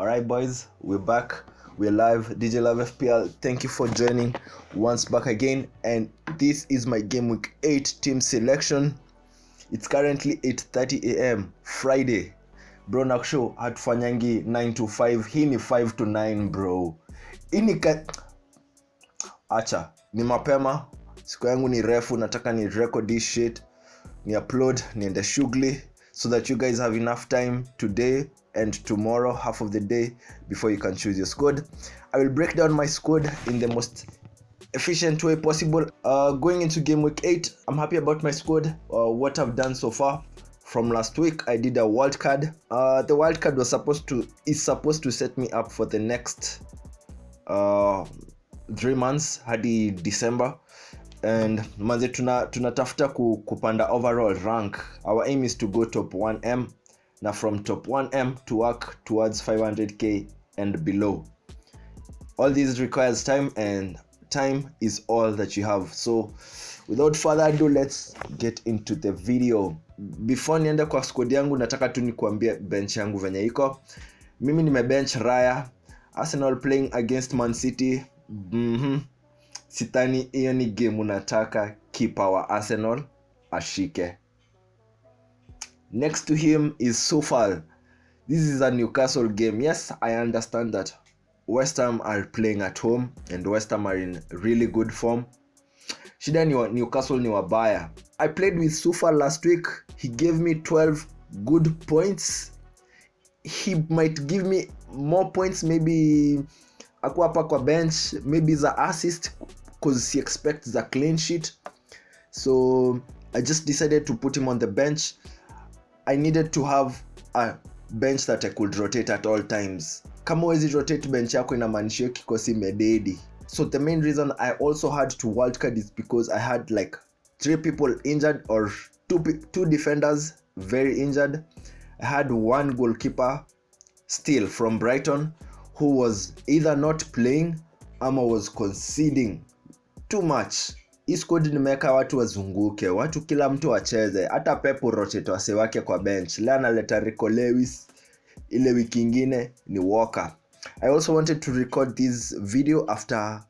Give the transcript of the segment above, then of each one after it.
Alright boys, we're back. We're live. DJ Love FPL. Thank you for joining once back again. And this is my game week 8 team selection. It's currently 8:30 a.m. Friday. Bro, nakusho hatufanyangi 9 to 5. Hii ni 5 to 9 bro. Acha, ni mapema. Siku yangu ni refu, nataka ni record this shit. Ni upload, niende shughuli so that you guys have enough time today and tomorrow, half of the day, before you can choose your squad. I will break down my squad in the most efficient way possible. Going into game week 8, I'm happy about my squad, what I've done so far. From last week, I did a wild card. The wild card is supposed to set me up for the next 3 months hadi December. And manze tunatafuta kupanda overall rank. Our aim is to go top 1M. Now from top 1M to work towards 500k and below. All this requires time, and time is all that you have. So without further ado, let's get into the video. Before niende kwa squad yangu, nataka tu nikuambie bench yangu venye iko. Mimi nimebench Raya. Arsenal playing against Man City. Sitani hiyo ni game unataka keeper wa Arsenal ashike. Next to him is Sofal. This is a Newcastle game. Yes, I understand that West Ham are playing at home and West Ham are in really good form. Shida ni Newcastle ni wabaya. I played with Sofal last week. He gave me 12 good points. He might give me more points, maybe akuwa hapa kwa bench, maybe the assist because he expects the clean sheet. So I just decided to put him on the bench. I needed to have a bench that I could rotate at all times. Kama huwezi rotate bench yako inamaanisha kikosi mededi. So the main reason I also had to wildcard is because I had like 3 people injured, or 2 defenders very injured. I had 1 goalkeeper still from Brighton who was either not playing ama was conceding too much. Hii squad nimeweka watu wazunguke, watu kila mtu wacheze, hata Pep rotate wase wake kwa bench. Leo analeta Rico Lewis, ile wiki ingine ni Walker. I also wanted to record this video after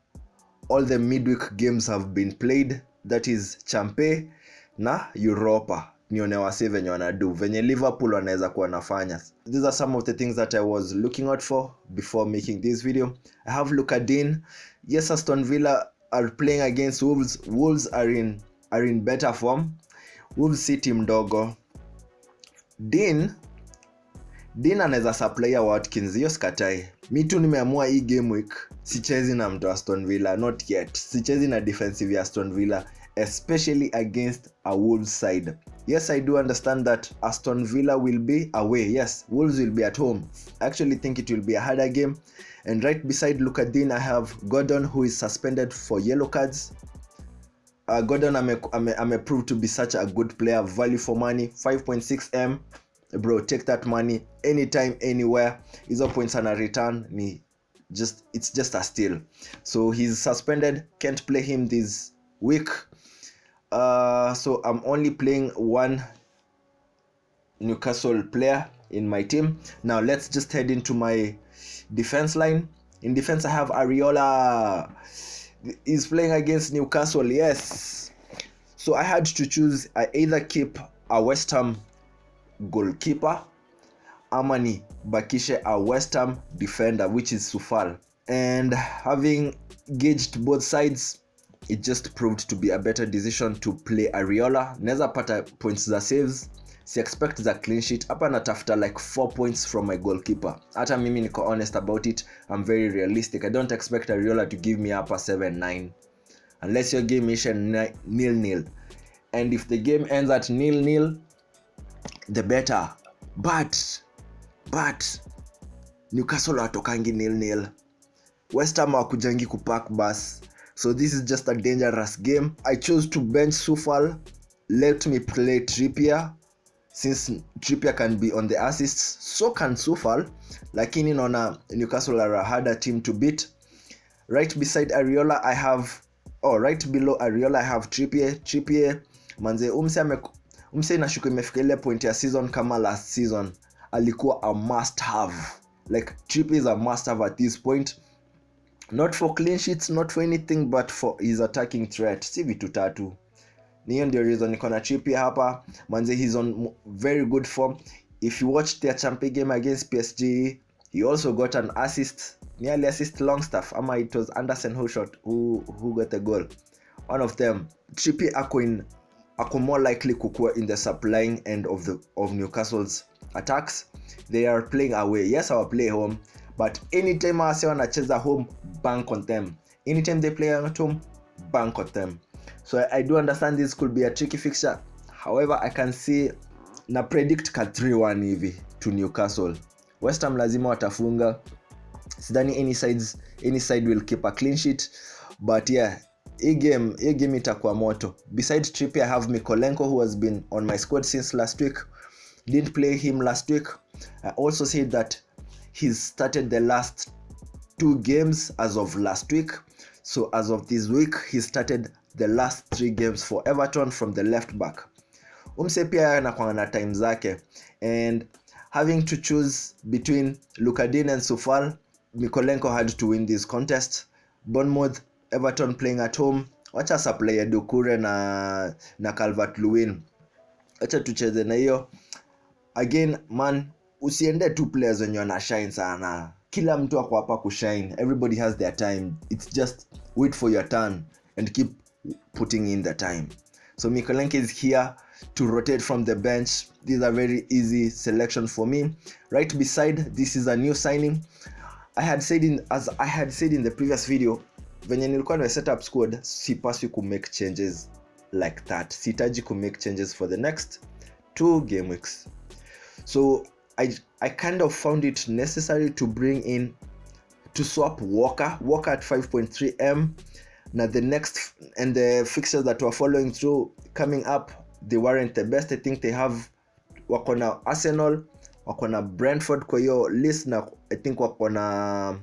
all the midweek games have been played, that is Champe na Europa. Nione wase venye wanadu, venye Liverpool wanaweza kuwa nafanya. These are some of the things that I was looking out for before making this video. I have Luka Dean. Yes, Aston Villa are playing against Wolves. Wolves are in better form. Wolves si team ndogo. Dean anaweza supply Watkins, hiyo skatai. Mi tu nimeamua hii game week sichezi na mtu Aston Villa, not yet. Sichezi na defensive ya Aston Villa, especially against a Wolves side. Yes, I do understand that Aston Villa will be away. Yes, Wolves will be at home. I actually think it will be a harder game. And right beside Luka Dean, I have Gordon, who is suspended for yellow cards. Gordon I'm proved to be such a good player, value for money, 5.6M. Bro, take that money anytime, anywhere. Hizo points ana return it's just a steal. So he's suspended, can't play him this week. So I'm only playing 1 Newcastle player in my team. Now let's just head into my defense line. In defense I have Areola. He's playing against Newcastle. Yes, so I had to choose. I either keep a West Ham goalkeeper ama ni bakishe a West Ham defender, which is Sofal. And having gauged both sides, it just proved to be a better decision to play Areola. Neza pata points za saves, si expect the clean sheet. Hapa natafuta like 4 points from my goalkeeper. Hata mimi niko honest about it. I'm very realistic. I don't expect Areola to give me hapa 7-9 unless your game is 0-0. And if the game ends at 0-0, the better. But Newcastle watokangi 0-0. West Ham wakujangi kupack bus. So this is just a dangerous game. I chose to bench Sofal. Let me play Trippier, since Trippier can be on the assists, so can Sofal. Lakini naona Newcastle are a harder team to beat. Right beside Areola I have, right below Areola I have Trippier. Manze umse inashuka imefika ile point ya season kama last season alikuwa a must have. Like Trippier is a must-have at this point, not for clean sheets, not for anything, but for his attacking threat. Si vitu tatu. Niyo ndio reason niko na Trippier hapa. Manze, he's on very good form. If you watched their champion game against PSG, he also got an assist, nearly assist Longstaff. Ama it was Anderson who got the goal. One of them. Trippier ako more likely kukua in the supplying end of Newcastle's attacks. They are playing away. Yes, our play home, but anytime Arsenal wanacheza home, bank on them. Anytime they play at home, bank on them. So I do understand this could be a tricky fixture. However, I can see na predict ka 3-1 hivi to Newcastle. West Ham lazima watafunga. Sidhani any side will keep a clean sheet, but yeah, hii game itakuwa moto. Besides Trippier, I have Mikolenko, who has been on my squad since last week. Didn't play him last week. I also said that he's started the last 2 games as of last week. So as of this week, he started the last 3 games for Everton from the left back. Umse pia anakuwa na time zake, and having to choose between Lukadin and Sufal, Mikolenko had to win this contest. Bournemouth, Everton playing at home. Wacha supply Doucouré na Calvert-Lewin. Wacha tucheze na hiyo. Again, man, usiende 2 players wenye wana shine sana. Kila mtu ako hapa kushine. Everybody has their time. It's just wait for your turn and keep putting in the time. So Mikolenko is here to rotate from the bench. These are very easy selection for me. Right beside, this is a new signing. As I had said in the previous video, venye nilikuwa na set up squad, sipaswi ku make changes like that. Sitaji ku make changes for the next 2 game weeks. So I kind of found it necessary to swap Walker at 5.3M. Now the fixtures that were following through coming up, they weren't the best. I think they have wako na Arsenal, wako na Brentford kwa hiyo list, na I think wako na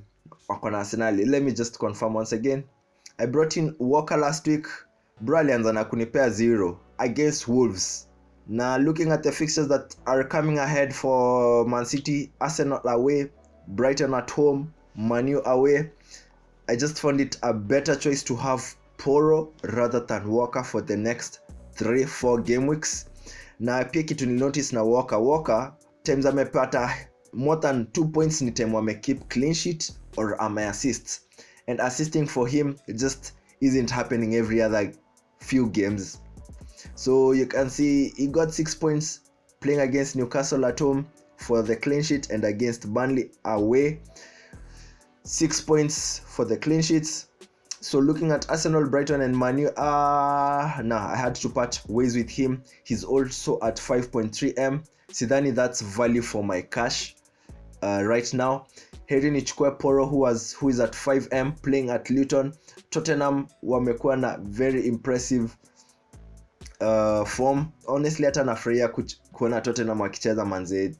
Arsenal. Let me just confirm once again. I brought in Walker last week. Bro alianza na kunipea 0 against Wolves. Now looking at the fixtures that are coming ahead for Man City, Arsenal away, Brighton at home, Man U away, I just found it a better choice to have Porro rather than Walker for the next 3-4 game weeks. Na pia kitu ni notice na Walker times amepata more than 2 points ni time wame keep clean sheet or ame assist, and assisting for him just isn't happening every other few games. So you can see he got 6 points playing against Newcastle at home for the clean sheet, and against Burnley away 6 points for the clean sheets. So looking at Arsenal, Brighton and Man U, I had to part ways with him. He's also at 5.3M. Sidhani that's value for my cash right now. Heri nichukue Porro who is at 5M playing at Luton. Tottenham wamekuwa na very impressive form. Honestly, hata nafurahia kuona Tottenham wakicheza manze.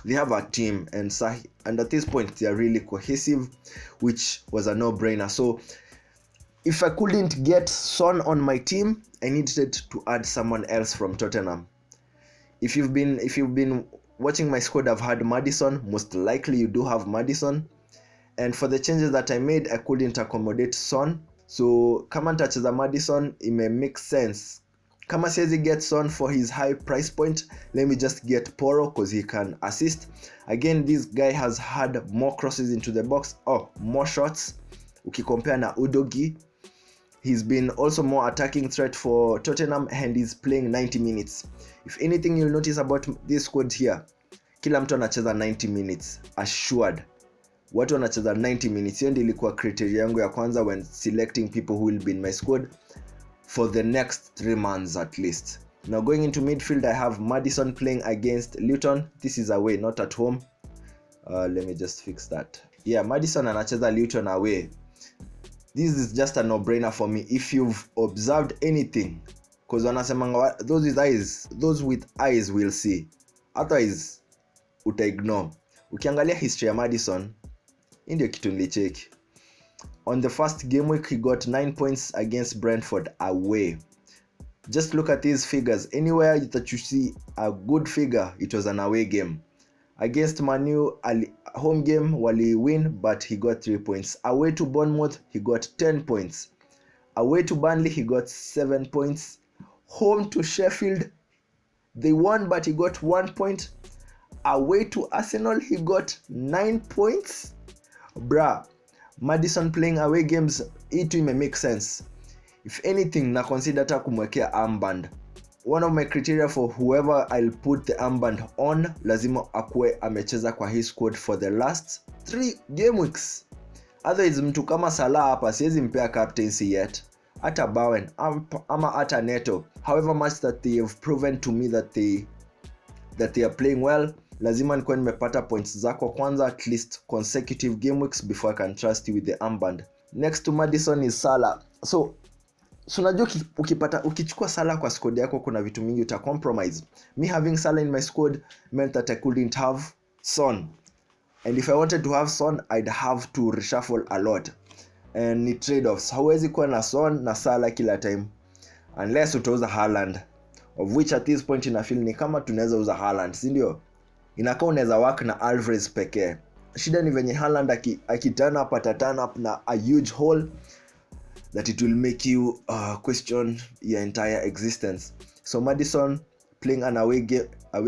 They have a team, and at this point they are really cohesive, which was a no-brainer. So if I couldn't get Son on my team, I needed to add someone else from Tottenham. If you've been watching my squad, I've had Maddison. Most likely you do have Maddison, and for the changes that I made, I couldn't accommodate Son. So kama nitacheza Maddison, it may make sense. Kama siwezi get Son for his high price point, let me just get Porro because he can assist. Again, this guy has had more crosses into the box, more shots. Ukicompare na Udogie, he's been also more attacking threat for Tottenham, and he's playing 90 minutes. If anything you'll notice about this squad here, kila mtu anacheza 90 minutes assured. Watu wanacheza 90 minutes. Hiyo ndio ilikuwa criteria yangu ya kwanza when selecting people who will be in my squad for the next 3 months at least. Now going into midfield, I have Maddison playing against Luton. This is away, not at home. Let me just fix that. Yeah, Maddison anacheza Luton away. This is just a no-brainer for me if you've observed anything, because wanasemanga those with eyes will see, otherwise uta ignore. Ukiangalia history ya Maddison, ndio kitu nilicheki. On the first game week, he got 9 points against Brentford away. Just look at these figures. Anywhere that you see a good figure, it was an away game. Against Manu, home game wali win, but he got 3 points. Away to Bournemouth, he got 10 points. Away to Burnley, he got 7 points. Home to Sheffield, they won, but he got 1 point. Away to Arsenal, he got 9 points. Bruh, Maddison playing away games, it may make sense. If anything, na consider hata kumwekea armband. One of my criteria for whoever I'll put the armband on, lazima akue amecheza kwa his squad for the last 3 game weeks. Otherwise, mtu kama Salah hapa siwezi mpea captaincy yet. Hata Bowen ama hata Neto. However much that they have proven to me that they are playing well, lazima nikuwe nimepata points zako kwanza, at least consecutive game weeks before I can trust you with the armband. Next to Maddison is Salah. So unajua ukichukua Salah kwa squad yako kuna vitu mingi uta compromise. Me having Salah in my squad meant that I couldn't have Son. And if I wanted to have Son, I'd have to reshuffle a lot. And ni trade-offs. Hauwezi kuwa na Son na Salah kila time. Unless utauza Haaland. Of which at this point ina feel ni kama tunaweza uza Haaland, si ndio? Inakaa unaweza work na Alvarez pekee. Shida ni venye Haaland akiturn up ataturn up na a huge hole that it will make you question your entire existence. So Maddison playing an away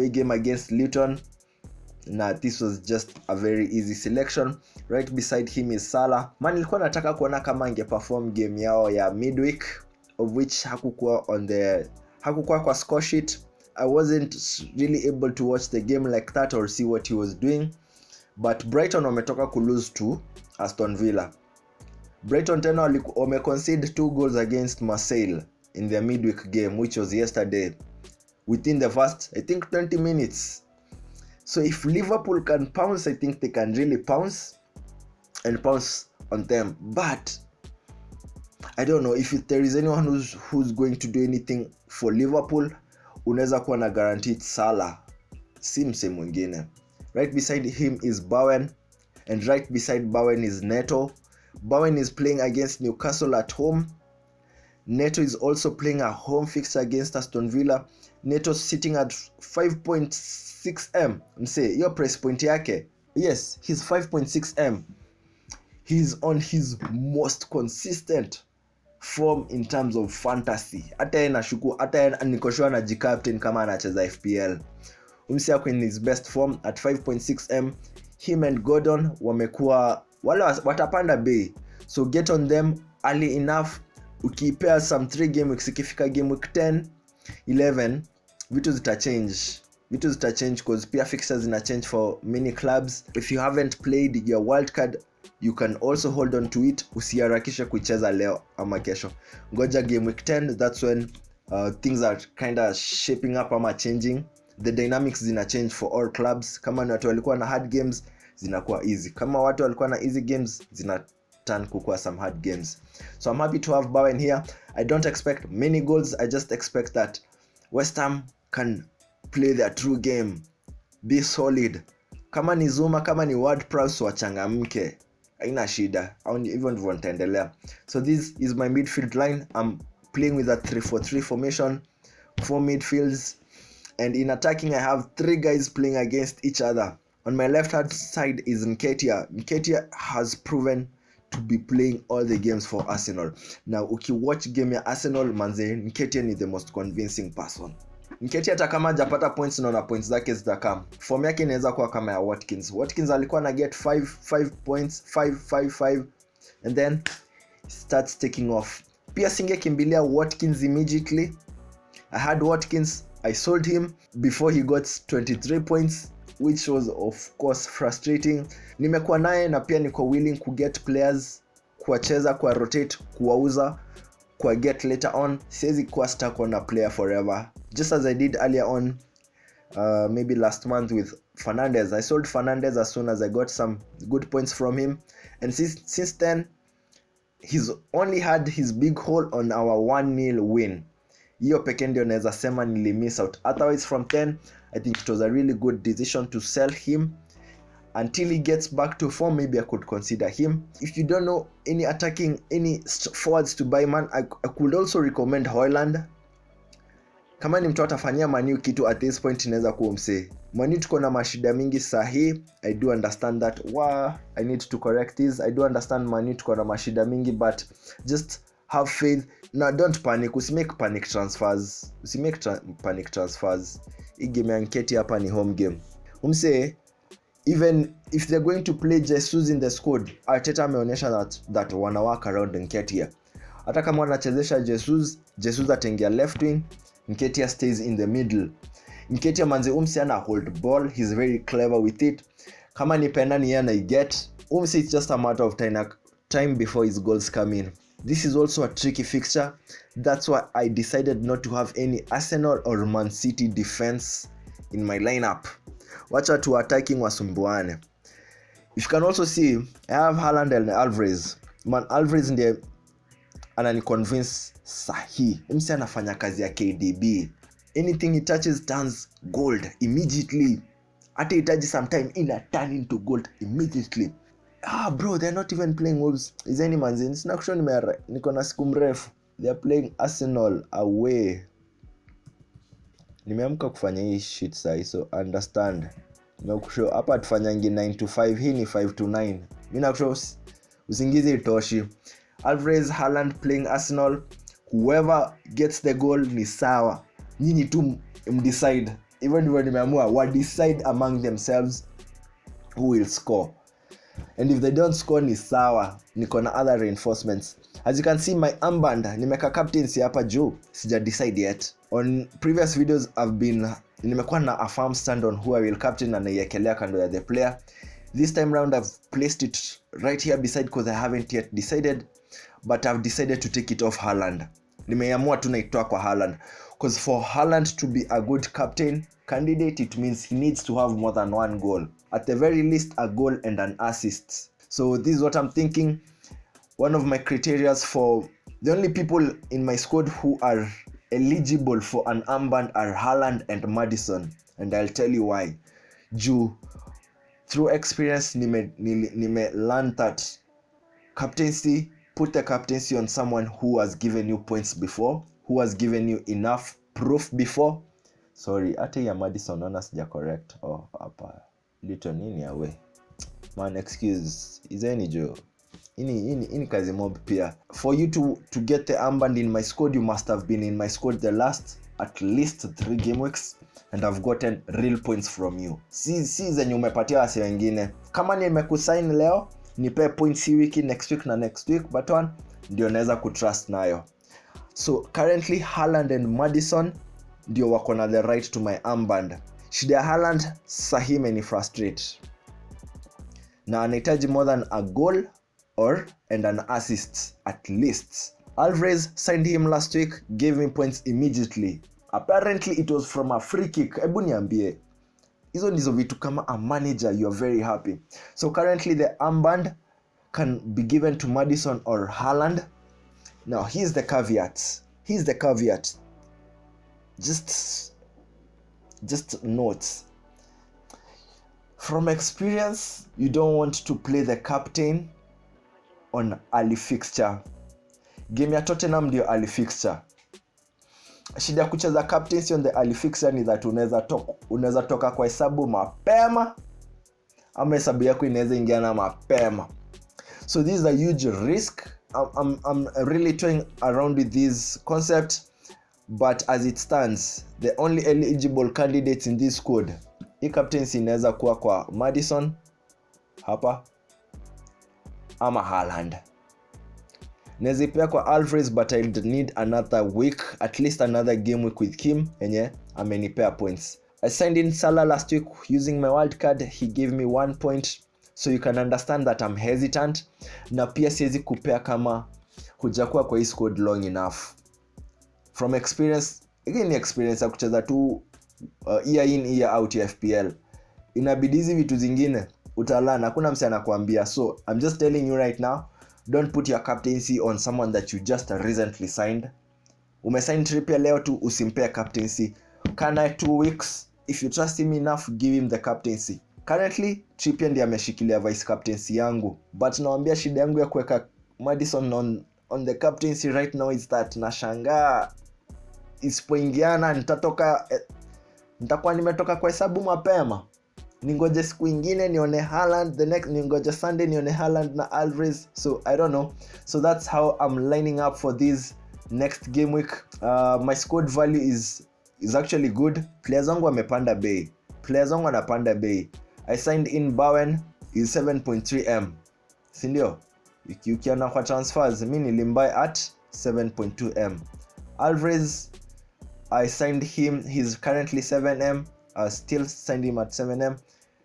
game against Luton. Nah, this was just a very easy selection. Right beside him is Salah. Man, nilikuwa nataka kuona kama angeperform game yao ya midweek, of which hakukuwa kwa score sheet. I wasn't really able to watch the game like that or see what he was doing. But Brighton wametoka kulose to Aston Villa. Brighton tena wameconcede 2 goals against Marseille in their midweek game, which was yesterday, within the first, I think, 20 minutes. So if Liverpool can pounce, I think they can really pounce on them. But I don't know if there is anyone who's going to do anything for Liverpool. Unaweza kuwa na guaranteed Salah, si mse mwingine. Right beside him is Bowen, and right beside Bowen is Neto. Bowen is playing against Newcastle at home. Neto is also playing a home fixture against Aston Villa. Neto sitting at 5.6M. Mse, your price point yake. Yes, he's 5.6M. He's on his most consistent form in terms of fantasy. Hata nikoshua na G-Captain kama anacheza FPL. Umse yako in his best form at 5.6M. Him and Gordon wamekuwa wale watapanda bei. So get on them early enough. Ukipea some 3 game weeks, ikifika game week 10, 11, vitu zita change because pia fixtures zina change for many clubs. If you haven't played your wild card, you can also hold on to it. Usiharakishe kuicheza leo ama kesho. Ngoja game week 10, that's when things are kind of shaping up ama changing. The dynamics zina change for all clubs. Kama watu walikuwa na hard games, zinakuwa easy. Kama watu walikuwa na easy games, zina turn kukuwa some hard games. So I'm happy to have Bowen here. I don't expect many goals. I just expect that West Ham can play their true game, be solid. Kama ni Zuma, kama ni Ward-Prowse wachangamke, haina shida. Even if wataendelea. So this is my midfield line. I'm playing with a 3-4-3 formation, 4 midfields, and in attacking I have 3 guys playing against each other. On my left hand side is Nketiah. Nketiah has proven to be playing all the games for Arsenal. Now ukiwatch game ya Arsenal, manze, Nketiah ni the most convincing person. Nketiah hata kama hajapata points na points zake zitakam. Form yake inaweza kuwa kama ya Watkins. Watkins alikuwa na get 5 points, 5 and then starts taking off. Pia singekimbilia Watkins immediately. I had Watkins, I sold him before he got 23 points, which was of course frustrating. Nimekuwa naye na pia niko willing to get players, kuwacheza, kwa rotate, kuwauza, kwa get later on. Siwezi kuwa stuck on a player forever. Just as I did earlier on, maybe last month with Fernandez. I sold Fernandez as soon as I got some good points from him. And since then, he's only had his big hole on our 1-0 win. Hiyo pekee ndio naweza sema nilimiss out. Otherwise from 10, I think it was a really good decision to sell him until he gets back to form. Maybe I could consider him. If you don't know any forwards to buy, man, I could also recommend Højlund. kama ni mtu atafanyia Man U kitu at this point inaweza kuwa msee. Man U tuko na mashida mingi sahi. I do understand that. I need to correct this. I do understand Man U tuko na mashida mingi, but just have faith. Now don't panic. Usimake panic transfers. Panic transfers. Hii game ya Nketi hapa ni home game. Umse, even if they're going to play Jesus in the squad, Arteta ameonyesha that wana work around Nketi. Hata kama wanachezesha Jesus ataingia left wing, Nketiah stays in the middle. Nketiah manze umse ana hold ball, he's very clever with it. Kama ni pena ni yana get, umse it's just a matter of time before his goals come in. This is also a tricky fixture. That's why I decided not to have any Arsenal or Man City defense in my lineup. Wacha tu attacking wasumbuane. If you can also see, I have Haaland and Alvarez. Man, Alvarez ndiye anani convince sahi. Msi anafanya kazi ya KDB. Anything he touches turns gold immediately. Hata itaji sometime ina turn into gold immediately. Bro, they're not even playing Wolves. Is any manzi? Sina kusho niko na siku mrefu. They are playing Arsenal away. Nimeamka kufanya hii shit sahi, so understand. Nimekusho hapa tufanyangi 9 to 5, hii ni 5 to 9. Mimi nakusho usingizi itoshi. Alvarez, Haaland playing Arsenal. Whoever gets the goal ni sawa. Nyinyi tu mdecide. Even when nimeamua wa decide among themselves who will score. And if they don't score ni sawa. Niko na other reinforcements. As you can see, my armband nimeka captaincy hapa juu, sija decide yet. On previous videos nimekuwa na a firm stand on who I will captain na naiekelea kando ya the player. This time round I've placed it right here beside because I haven't yet decided, but I've decided to take it off Haaland. Nimeamua tu naitoa kwa Haaland because for Haaland to be a good captain candidate, it means he needs to have more than one goal. At the very least a goal and an assist. So this is what I'm thinking. One of my criteria for the only people in my squad who are eligible for an armband are Haaland and Maddison, and I'll tell you why. Through experience nime learned that captaincy, put the captaincy on someone who has given you points before, who has given you enough proof before. Sorry, ate ya Maddison ona sija correct. Hapa little nini away. Man, excuse. Is any Joe? Ini kazi mob pia. For you to get the armband in my squad, you must have been in my squad the last at least 3 game weeks and I've gotten real points from you. Si zenye umepatia wase wengine. Kama nimekusign leo, nipe points hii wiki, next week na next week, but one ndio naweza kutrust nayo. So currently Haaland and Maddison ndio wako na the right to my armband. Shida ya Haaland sahi imeni frustrate. Na anahitaji more than a goal and an assist at least. Alvarez signed him last week, gave him points immediately. Apparently it was from a free kick. Ebu niambie, hizo ndizo vitu kama a manager you are very happy. So currently the armband can be given to Maddison or Haaland. Now here's the caveat. Just notes. From experience, you don't want to play the captain on early fixture. Game ya Tottenham ndio early fixture. Shida kucheza captaincy on the early fixture ni that unaweza toka kwa hesabu mapema ama hesabu yako inaweza ingiana mapema. So this is a huge risk. I'm really toying around with this concept, but as it stands, the only eligible candidates in this squad, hii captaincy inaweza kuwa kwa Maddison hapa ama Haaland. Nezipea kwa Alvarez, but I need another week, at least another game week with Kim enye amenipea points. I signed in Salah last week using my wild card. He gave me 1 point, so you can understand that I'm hesitant. Na pia siwezi kupea kama hujakuwa kwa hii squad long enough. From experience, again ni experience ya kucheza tu year in year out ya FPL. Inabidi hizi vitu zingine utalana, hakuna mse anakuambia. So I'm just telling you right now, don't put your captaincy on someone that you just recently signed. Umesign Trippier leo tu, usimpea captaincy. Kana 2 weeks, if you trust him enough, give him the captaincy. Currently Trippier ndiye ameshikilia vice captaincy yangu, but naambia shida yangu ya kuweka Maddison on the captaincy right now is that nashangaa isipoingiana nitakuwa nimetoka kwa hesabu mapema. Ningoje siku ingine nione Haaland, ningoje Sunday nione Haaland na Alvarez. So I don't know. So that's how I'm lining up for this next game week. My squad value is actually good. Players wangu wamepanda bei. Anapanda bei. I signed in Bowen is 7.3M. Sindio? Ukiona kwa transfers, mimi nilimbuy at 7.2M. Alvarez, I signed him, he's currently 7M. I still signed him at 7M.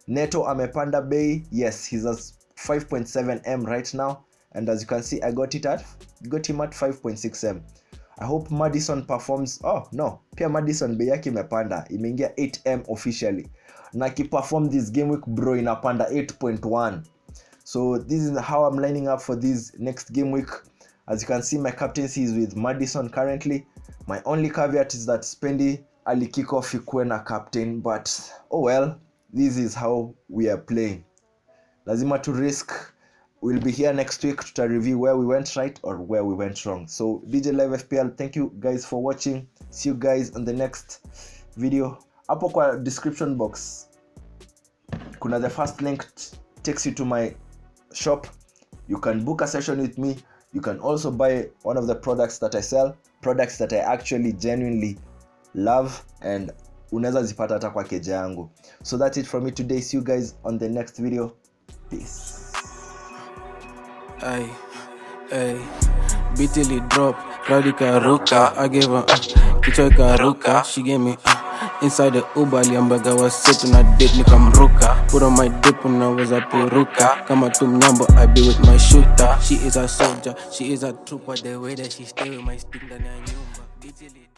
Neto amepanda bei. Yes, he's at 5.7M right now, and as you can see I got him at 5.6M. I hope Madison performs. Oh no, pia Madison bei yake imepanda, imeingia 8M officially. Na ki perform this game week bro inapanda 8.1. So this is how I'm lining up for this next game week. As you can see, my captaincy is with Madison currently. My only caveat is that Spendi ali kick off ikuwe na captain, but oh well, this is how we are playing. Lazima to risk. We'll be here next week to review where we went right or where we went wrong. So DJ Live FPL, thank you guys for watching. See you guys on the next video. Hapo kwa description box kuna the first link takes you to my shop. You can book a session with me. You can also buy one of the products that I sell, products that I actually genuinely love, and unaweza zipata hata kwa keja yangu. So that's it from me today. See you guys on the next video. Peace. BTL drop, Radika Ruka. I gave her Kichoika Ruka. She gave me inside the Uber. Liambaga was sitting at date nikamruka. Put on my dip when I was a peruka. Kama tumnyambo, I be with my shooter. She is a soldier, she is a trooper. The way that she stay with my stick, then I knew BTL.